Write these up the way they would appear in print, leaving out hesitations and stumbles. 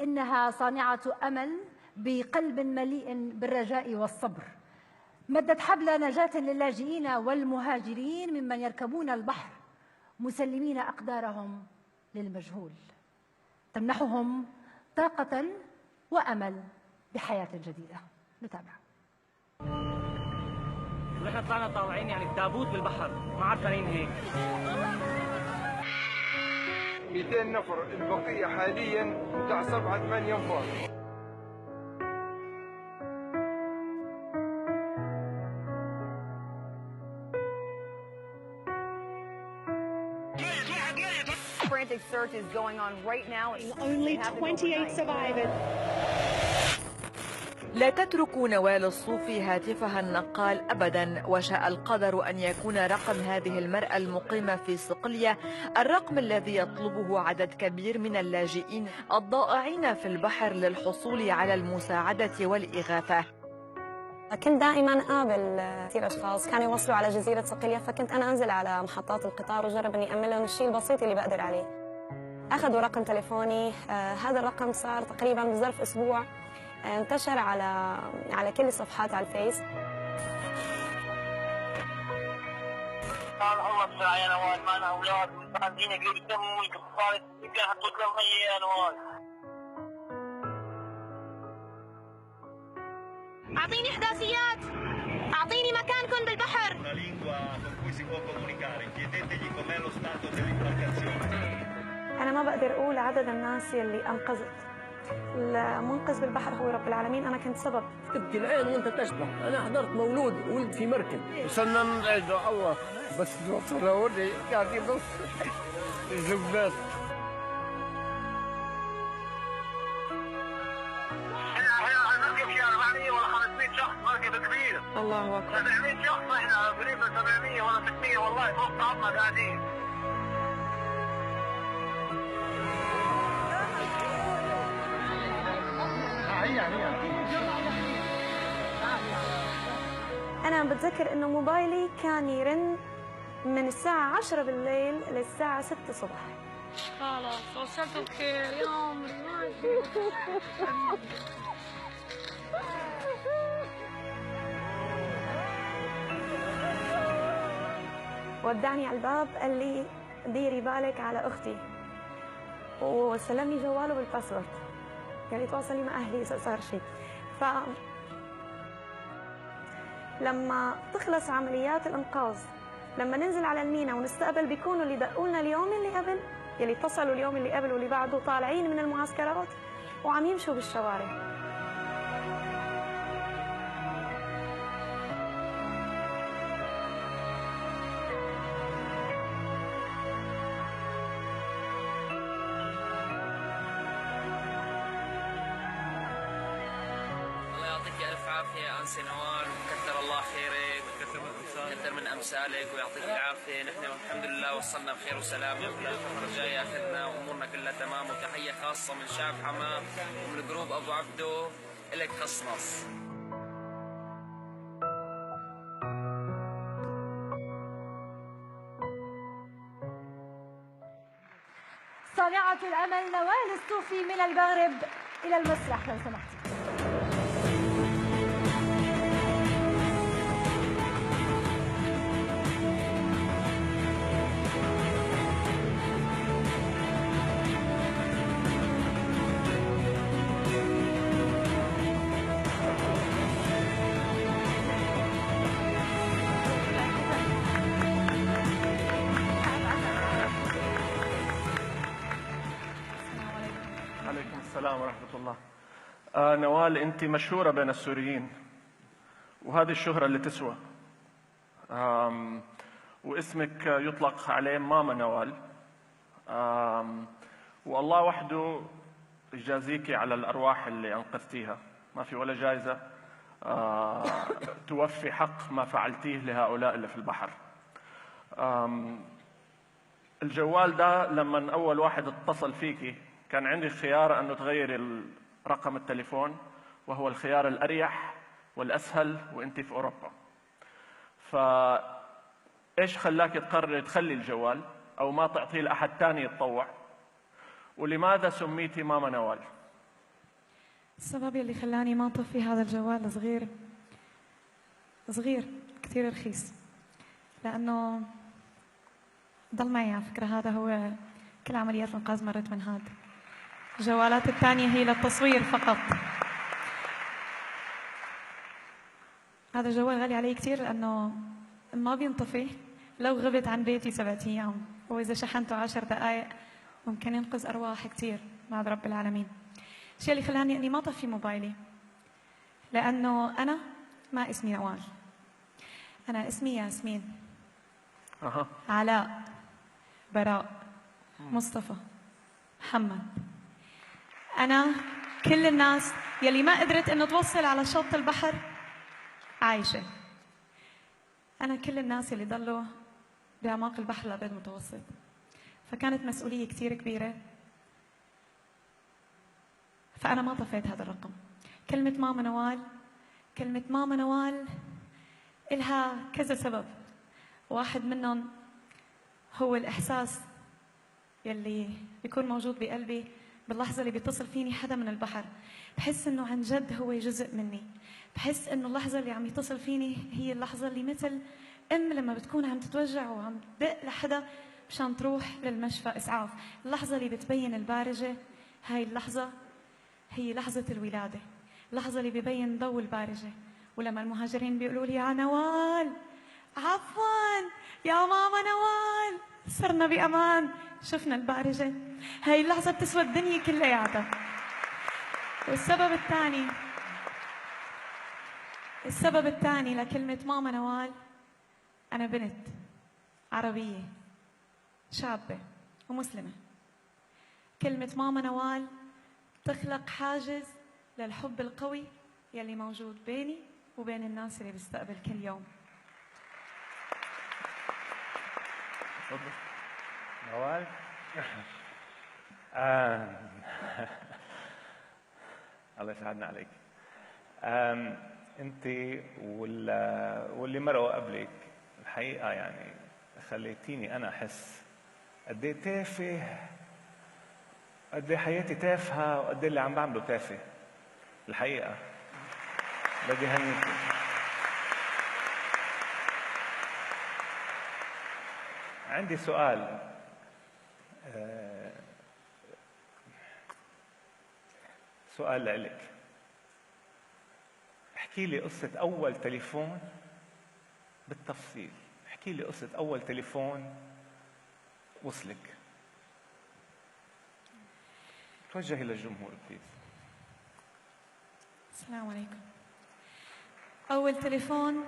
إنها صانعة أمل بقلب مليء بالرجاء والصبر. مدت حبل نجاة للاجئين والمهاجرين ممن يركبون البحر مسلمين أقدارهم للمجهول، تمنحهم طاقة وأمل بحياة جديدة. نتابع. نحن طلعنا طالعين يعني التابوت بالبحر، ما عارفين هيك. 200 نفر، البقية حاليا بتاع 7-8 أنفار. Frantic search is going on right now. Only 28 survivors. لا تترك نوال الصوفي هاتفها النقال أبدا، وشاء القدر أن يكون رقم هذه المرأة المقيمة في صقلية الرقم الذي يطلبه عدد كبير من اللاجئين الضائعين في البحر للحصول على المساعدة والإغاثة. كنت دائما أقابل كثير أشخاص كانوا يوصلوا على جزيرة صقلية، فكنت أنا أنزل على محطات القطار وجرب إني أعمل لهم الشيء البسيط اللي بقدر عليه. أخذوا رقم تليفوني، هذا الرقم صار تقريبا بظرف أسبوع انتشر على كل الصفحات على الفيس. الله بسرعة يا نوال، معنا أولاد وعندنا قريب يسموا القطار يمكن حطوا لهم مية يا نوال. أعطيني إحداثيات، أعطيني مكانكم بالبحر. أنا ما بقدر أقول عدد الناس يلي أنقذت. المنقذ بالبحر هو رب العالمين، أنا كنت سبب. تبكي العين وأنت تشبح. أنا حضرت مولود ولد في مركب، وصلنا ندعو الله بس وصلوني قاعد يبص الزبات. الله أكبر. 700 شخص، احنا قريب من 700 ولا 600 والله فوق بعضنا قاعدين. أنا بتذكر إنه موبايلي كان يرن من الساعة 10 بالليل للساعة 6 الصبح. خلاص وصلت بخير يا عمري. ودعني على الباب قال لي ديري بالك على أختي، وسلمني جواله بالباسورد، قال لي تواصلي مع أهلي إذا صار شيء. لما تخلص عمليات الإنقاذ، لما ننزل على المينا ونستقبل، بيكونوا اللي دقوا لنا اليوم اللي قبل، يلي اتصلوا اليوم اللي قبل واللي بعده طالعين من المعسكرات وعم يمشوا بالشوارع. يا أنسة نوال، وكثر الله خيرك وكثر من أمثالك ويعطيك العافية. نحن الحمد لله وصلنا بخير وسلامة، والفترة الجاية ياخذنا وأمورنا كلها تمام. وتحية خاصة من شعب حماه ومن جروب أبو عبدو إلك خصنص. صانعة الأمل نوال الصوفي من المغرب إلى المسرح لو سمحتي. عليكم السلام ورحمة الله. نوال، أنت مشهورة بين السوريين، وهذه الشهرة اللي تسوى. واسمك يطلق عليه ماما نوال. والله وحده يجازيكي على الأرواح اللي أنقذتيها، ما في ولا جائزة توفي حق ما فعلتيه لهؤلاء اللي في البحر. الجوال ده لما أول واحد اتصل فيكي كان عندي خيار أنه تغيري رقم التليفون، وهو الخيار الأريح والأسهل وأنت في أوروبا. فإيش خلاك تقرري تخلي الجوال أو ما تعطيه لأحد تاني يتطوع؟ ولماذا سميتي ماما نوال؟ السبب اللي خلاني ما أطفي هذا الجوال صغير كثير رخيص، لأنه ضل معي على فكرة. هذا هو كل عمليات الإنقاذ مرت من هذا. الجوالات الثانية هي للتصوير فقط. هذا الجوال غالي علي كثير لأنه ما بينطفي لو غبت عن بيتي 7 أيام، وإذا شحنته 10 دقائق ممكن ينقذ أرواح كثير بعد رب العالمين. الشيء اللي خلاني أني ما أطفي موبايلي لأنه أنا ما اسمي نوال، أنا اسمي ياسمين، علاء، براء، مصطفى، محمد. أنا كل الناس يلي ما قدرت إنه توصل على شط البحر عايشة. أنا كل الناس يلي ضلوا بأعماق البحر الأبيض المتوسط. فكانت مسؤولية كثير كبيرة، فأنا ما طفيت هذا الرقم. كلمة ماما نوال إلها كذا سبب، واحد منهم هو الإحساس يلي بيكون موجود بقلبي باللحظة اللي بيتصل فيني حدا من البحر. بحس إنه عن جد هو جزء مني. بحس إنه اللحظة اللي عم يتصل فيني هي اللحظة اللي مثل أم لما بتكون عم تتوجع وعم تدق لحدا مشان تروح للمشفى إسعاف. اللحظة اللي بتبين البارجة، هاي اللحظة هي لحظة الولادة، اللحظة اللي بيبين ضوء البارجة. ولما المهاجرين بيقولوا لي يا نوال، عفوا يا ماما نوال، صرنا بأمان، شفنا البارجة، هاي اللحظة بتسوى الدنيا كلياتها. والسبب الثاني لكلمة ماما نوال، أنا بنت عربية شابة ومسلمة. كلمة ماما نوال تخلق حاجز للحب القوي يلي موجود بيني وبين الناس اللي بيستقبل كل يوم. نوال الله يسعدنا عليك. انت واللي مرقوا قبلك الحقيقه يعني خليتيني انا احس قد ايه تافه، قد ايه حياتي تافهه، وقد ايه اللي عم بعمله تافه. الحقيقه بدي هنيكي. عندي سؤال. سؤال لإلك. احكي لي قصة أول تليفون بالتفصيل. احكي لي قصة أول تليفون وصلك. توجهي للجمهور بليز. السلام عليكم. أول تليفون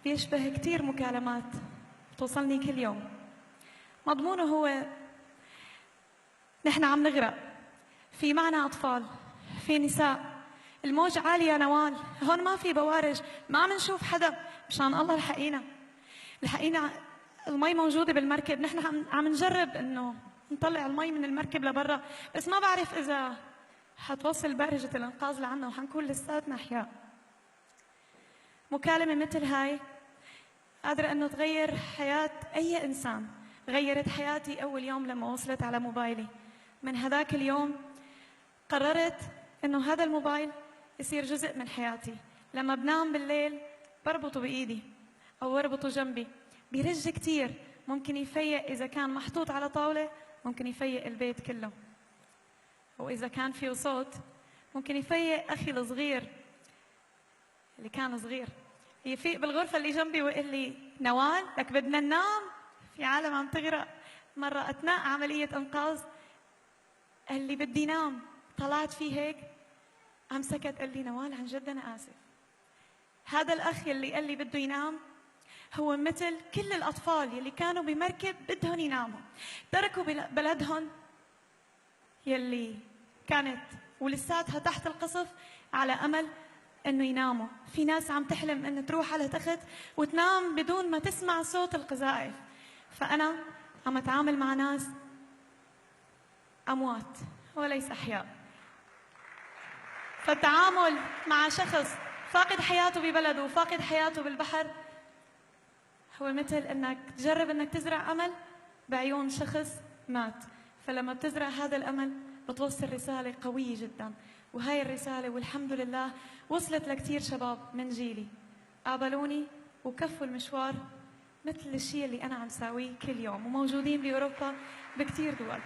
بيشبه كتير مكالمات توصلني كل يوم. مضمونه هو نحن عم نغرق، في معنا أطفال، في نساء، الموج عالي يا نوال، هون ما في بوارج، ما عم نشوف حدا، مشان الله الحقينا المي موجودة بالمركب، نحن عم نجرب إنه نطلع المي من المركب لبرا، بس ما بعرف إذا حتوصل بارجة الإنقاذ لعنا وحنكون لساتنا أحياء. مكالمة مثل هاي قادرة إنه تغير حياة أي إنسان. غيرت حياتي أول يوم لما وصلت على موبايلي. من هذاك اليوم قررت إنه هذا الموبايل يصير جزء من حياتي. لما بنام بالليل بربطه بإيدي أو بربطه جنبي، بيرج كتير، ممكن يفيق إذا كان محطوط على طاولة، ممكن يفيق البيت كله، وإذا كان فيه صوت ممكن يفيق أخي الصغير اللي كان صغير، يفيق بالغرفة اللي جنبي ويقول لي نوال لك بدنا ننام، في عالم عم تغرق. مرة أثناء عملية إنقاذ قال لي بدي نام، طلعت فيه هيك قام سكت قال لي نوال عن جد أنا آسف. هذا الأخ اللي قال لي بده ينام هو مثل كل الأطفال يلي كانوا بمركب بدهم يناموا، تركوا بلدهم يلي كانت ولساتها تحت القصف على أمل إنه يناموا. في ناس عم تحلم إنه تروح على تخت وتنام بدون ما تسمع صوت القذائف. فأنا عم أتعامل مع ناس أموات وليس أحياء. فالتعامل مع شخص فاقد حياته ببلده وفاقد حياته بالبحر هو مثل إنك تجرب إنك تزرع أمل بعيون شخص مات. فلما بتزرع هذا الأمل بتوصل رسالة قوية جدا، وهاي الرسالة والحمد لله وصلت لكتير شباب من جيلي قابلوني وكفوا المشوار مثل الشيء اللي أنا عم ساويه كل يوم، وموجودين بأوروبا بكتير دول.